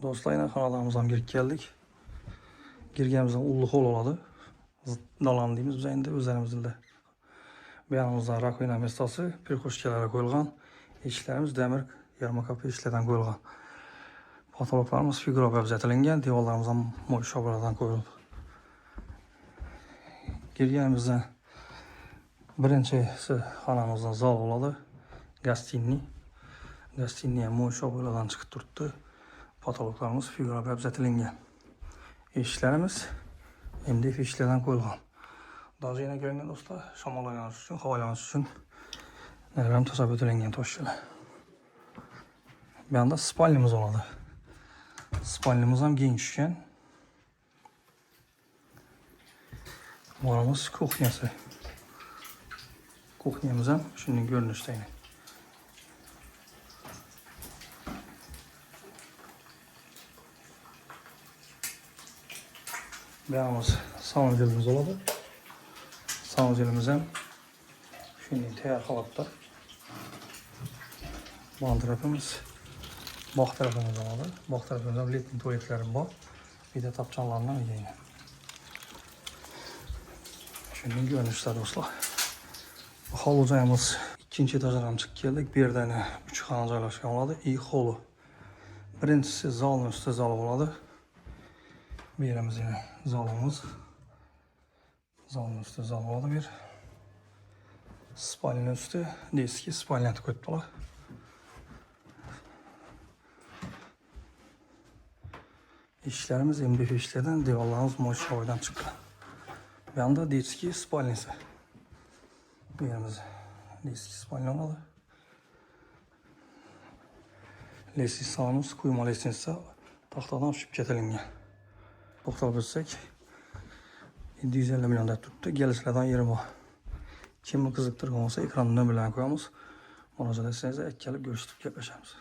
Do'stlar, yana xonadonimizga ham kirib keldik. Girganimizda ulli hol oladi. Dalan deymiz biz endi o'zlarimizda. Bu yanımızda rakovina mestosi, perxoshkalar qo'yilgan. Eshiklarimiz demir yarmarka eshiklardan qo'yilgan. Patologlarimiz figura bezatilgan, devorlarimiz ham mo'y shobalardan qo'yilib. Girganimizda birinchisi xonamizda zal bo'ladi. Gastinniy. Gastinniy ham mo'y shobalardan chiqib turibdi. Patologlarimiz figura bezatilgan. Eshiklarimiz MDF eshiklardan qo'yilgan. Dojina ko'ringan do'stlar, shamollanish uchun, havolanish uchun naridan tasab o'tilgan toshlar. Bu yerda spalnimiz bo'ladi. Spalnimiz ham keng tushgan. Boramiz kuxnyasi. Kuxnyamiz ham shunday ko'rinishda. Buyamiz sanujelimiz oladi. Sanujelimiz ham shunday tayyor holatda. Bu tarafimiz bog' tarafimiz oladi. Bog' tarafimizda letniy tualetlarim bor. Bir de tapçanlardan yine. Shunday ko'rinishda do'stlar. Hovuzamiz ikkinchi etajdan ham chiqib keldik. Bu yerda 3 xona joylashgan bo'ladi. I holu. Birinchisi zalning ustida zal bo'ladi. Bu yerimiz yine zalımız. Zalın üstü zal oldu bir. Spalin üstü diski spalin koydular. İşlerimiz MDF işlerden, devallarımız moşavoydan çıktı. Bir anda diski spalinsi. Bu yerimiz diski spalin olmadı. Lesis sağımız kuyma lesinse tahtadan düşüp getirilgan. To'xtalib o'tsak 750 millionda turibdi. Kelishlardan yeri bor. Kimni qiziqtirgan bo'lsa ekrandan bilan qo'yamiz. Murojaat etsangiz kelib ko'rishib gaplashamiz.